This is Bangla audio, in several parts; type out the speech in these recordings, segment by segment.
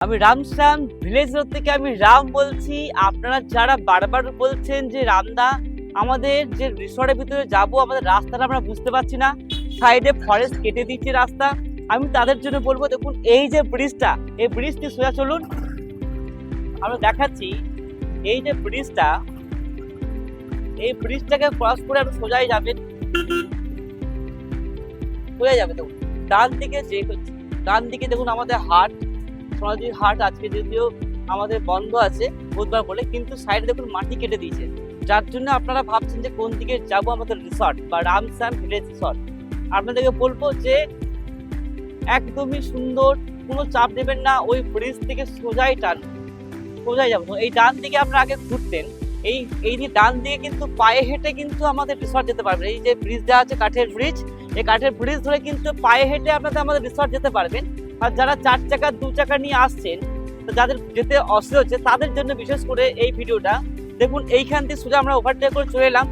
আমি রামশ্যাম ভিলেজ রোড থেকে আমি রাম বলছি। আপনারা যারা বারবার বলছেন যে রামদা আমাদের যে রিসর্টের ভিতরে যাব, আমাদের রাস্তাটা আমরা বুঝতে পারছি না, সাইডে ফরেস্ট কেটে দিচ্ছে রাস্তা। আমি তাদের জন্য বলবো, দেখুন এই যে ব্রিজটা, এই ব্রিজটি সোজা চলুন, আমরা দেখাচ্ছি। এই যে ব্রিজটা, এই ব্রিজটাকে ক্রস করে আপনি সোজাই যাবেন, সোজা যাবে। দেখুন ডান দিকে, যে ডান দিকে দেখুন আমাদের হাট, সোনাঝুরি হাট আজকে যদিও আমাদের বন্ধ আছে বুধবার বলে, কিন্তু সাইডে দেখুন মাটি কেটে দিয়েছে, যার জন্য আপনারা ভাবছেন যে কোন দিকে যাব আমাদের রিসর্ট বা রামশ্যাম ভিলেজ রিসর্ট। আপনাদেরকে বলবো যে একদমই সুন্দর, কোনো চাপ দেবেন না, ওই ব্রিজ থেকে সোজাই সোজাই যাবো। এই ডান দিকে আপনারা আগে ঘুরতেন, এই যে ডান দিকে কিন্তু পায়ে হেঁটে কিন্তু আমাদের রিসর্ট যেতে পারবেন। এই যে ব্রিজ দেওয়া আছে, কাঠের ব্রিজ, এই কাঠের ব্রিজ ধরে কিন্তু পায়ে হেঁটে আপনাদের আমাদের রিসর্ট যেতে পারবেন। আর যারা 4 চাকা 2 চাকা নিয়ে আসছেন, যাদের যেতে অসুবিধা হচ্ছে, তাদের জন্য বিশেষ করে এই ভিডিওটা। দেখুন এইখান থেকে সোজা আমরা ওভারটেক করে চলে এলাম।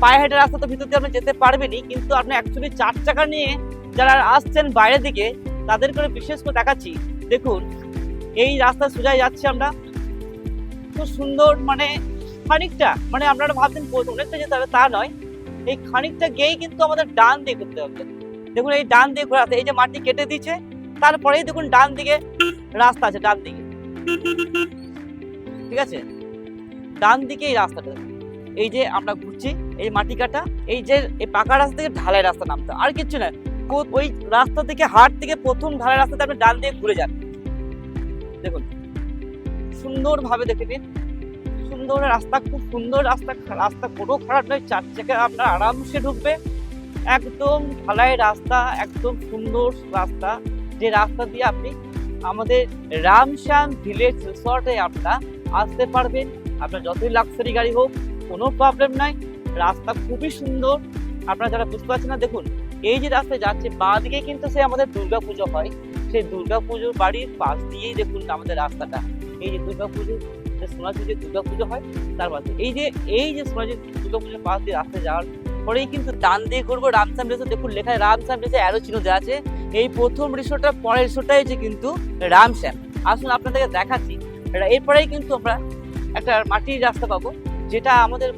পায়ে হেঁটে রাস্তা তো ভিতর দিয়ে আপনি যেতে পারবেনই, কিন্তু আপনি অ্যাকচুয়ালি 4 চাকা নিয়ে যারা আসছেন বাইরের দিকে, তাদের করে বিশেষ করে দেখাচ্ছি। দেখুন এই রাস্তা সোজাই যাচ্ছি আমরা, খুব সুন্দর, মানে খানিকটা, মানে আপনারা ভাবছেন অনেকটা যেতে হবে, তা নয়। এই খানিকটা গিয়েই কিন্তু আমাদের ডান দিকে ঘুরতে হবে। দেখুন এই ডান দিকে ঘোরাতে, এই যে মাটি কেটে দিয়েছে, তারপরেই দেখুন ডান দিকে রাস্তা আছে, ডান দিকে, ঠিক আছে, ডান দিকে এই রাস্তাটা। এই যে আমরা ঘুরছি, এই মাটি কাটা, এই যে এই পাকা রাস্তা থেকে ঢালাই রাস্তা নামতে, আর কিছু না। ওই রাস্তা থেকে, হাট থেকে প্রথম ঢালাই রাস্তাতে আপনি ডান দিকে ঘুরে যান। দেখুন সুন্দর ভাবে দেখে নিন, সুন্দর রাস্তা, খুব সুন্দর রাস্তা, রাস্তা কোনো খারাপ নয়, 4 চাকা আপনার আরামসে ঢুকবে। একদম ঢালাই রাস্তা, একদম সুন্দর রাস্তা, যে রাস্তা দিয়ে আপনি আমাদের রামশ্যাম ভিলেজ রিসর্টে আপনারা আসতে পারবেন। আপনার যতই লাক্সারি গাড়ি হোক, কোনো প্রবলেম নাই, রাস্তা খুবই সুন্দর। আপনারা যারা বুঝতে পারছেন না, দেখুন এই যে রাস্তায় যাচ্ছে, বাঁ দিকে কিন্তু সে আমাদের দুর্গাপুজো হয়, সেই দুর্গাপুজোর বাড়ির পাশ দিয়েই দেখুন আমাদের রাস্তাটা। এই যে দুর্গাপুজো, যে সোনাঝুরি দুর্গাপুজো হয়, তার পাশে এই যে সোনাঝুরি দুর্গাপুজোর পাশ দিয়ে রাস্তায় যাওয়ার পরেই কিন্তু ডান দিয়ে ঘুরবো রামশ্যাম রিসোর্ট। দেখুন লেখায় রামশ্যাম রিসোর্ট, অ্যারো চিহ্ন দেওয়া আছে। এই প্রথম রিসোর্টটা, পরের রিসোর্টটাই হচ্ছে কিন্তু রামশ্যাম। আসুন আপনাদেরকে দেখাচ্ছি। এরপরেই কিন্তু আমরা একটা মাটির রাস্তা পাবো, যেটা আমাদের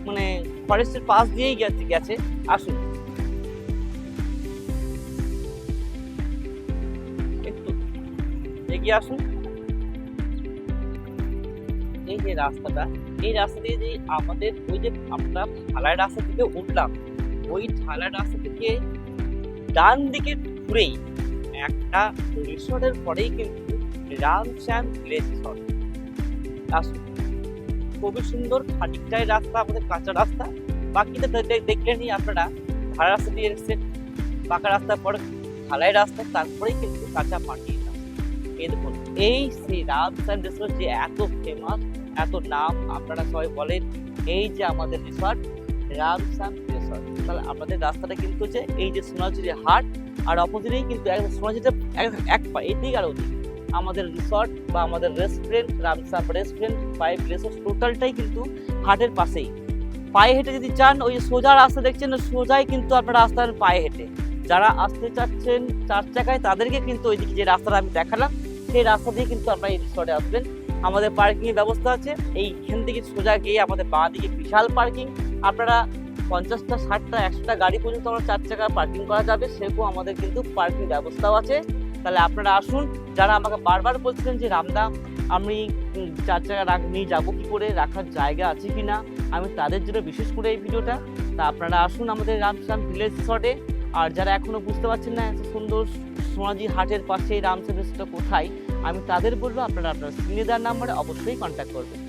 মানে ফরেস্টের পাশ দিয়েই গেছে। আসুন একটু এগিয়ে আসুন। এই যে রাস্তাটা, এই রাস্তা দিয়ে যে আমাদের ওই যে আমরা ঢালাই রাস্তা থেকে উঠলাম, ওই ঢালাই রাস্তা থেকে ডান দিকে ঘুরেই একটা রিসর্টের পরেই কিন্তু রামশ্যাম ভিলেজ রিসর্ট। আসুন, খুবই সুন্দর, খানিকটাই রাস্তা আমাদের কাঁচা রাস্তা, বাকিটা দেখলেনই আপনারা। ঢালাই রাস্তা দিয়ে এসেছেন, পাকা রাস্তার পরে ঢালাই রাস্তা, তারপরেই কিন্তু কাঁচা মাটি। এই দেখুন এই সেই রামশ্যাম রিসর্ট, যে এত ফেমাস, এত নাম, আপনারা সবাই বলেন এই যে আমাদের রিসর্ট রামশ্যাম রিসর্ট। তাহলে আমাদের রাস্তাটা কিন্তু যে এই যে সোনাঝুরি হাট, আর অপোজিটেই কিন্তু সোনাঝুরিটা এক পা এদিক আর ওদিক আমাদের রিসর্ট বা আমাদের রেস্টুরেন্ট, রামশ্যাম রেস্টুরেন্ট, 5 প্লেসেস, টোটালটাই কিন্তু হাটের পাশেই। পায়ে হেঁটে যদি চান, ওই সোজা রাস্তা দেখছেন, সোজাই কিন্তু আপনারা আসতে পায়ে হেঁটে। যারা আসতে চাচ্ছেন 4 চাকায়, তাদেরকে কিন্তু ওইদিকে যে রাস্তাটা আমি দেখালাম, সেই রাস্তা দিয়ে কিন্তু আপনারা এই রিসর্টে আসবেন। আমাদের পার্কিং এর ব্যবস্থা আছে, এইখান থেকে সোজা গিয়ে আমাদের বাঁ দিকে বিশাল পার্কিং। আপনারা 50টা 60টা 100টা গাড়ি পর্যন্ত আমরা 4 চাকা পার্কিং করা যাবে, সেরকম আমাদের কিন্তু পার্কিং ব্যবস্থাও আছে। তাহলে আপনারা আসুন। যারা আমাকে বারবার বলছিলেন যে রামদা আমি 4 চাকা নিয়ে যাবো কি করে, রাখার জায়গা আছে কি না, আমি তাদের জন্য বিশেষ করে এই ভিডিওটা। তা আপনারা আসুন আমাদের রামশ্যাম ভিলেজ রিসর্টে। আর যারা এখনো বুঝতে পারছেন না এত সুন্দর সোনাঝুরি হাটের পাশে এই রামশ্যাম রিসর্টটা কোথায়, আমি তাদের বলবো আপনারা আপনার স্ক্রিনে দেওয়ার নাম্বারে অবশ্যই কন্ট্যাক্ট করবেন।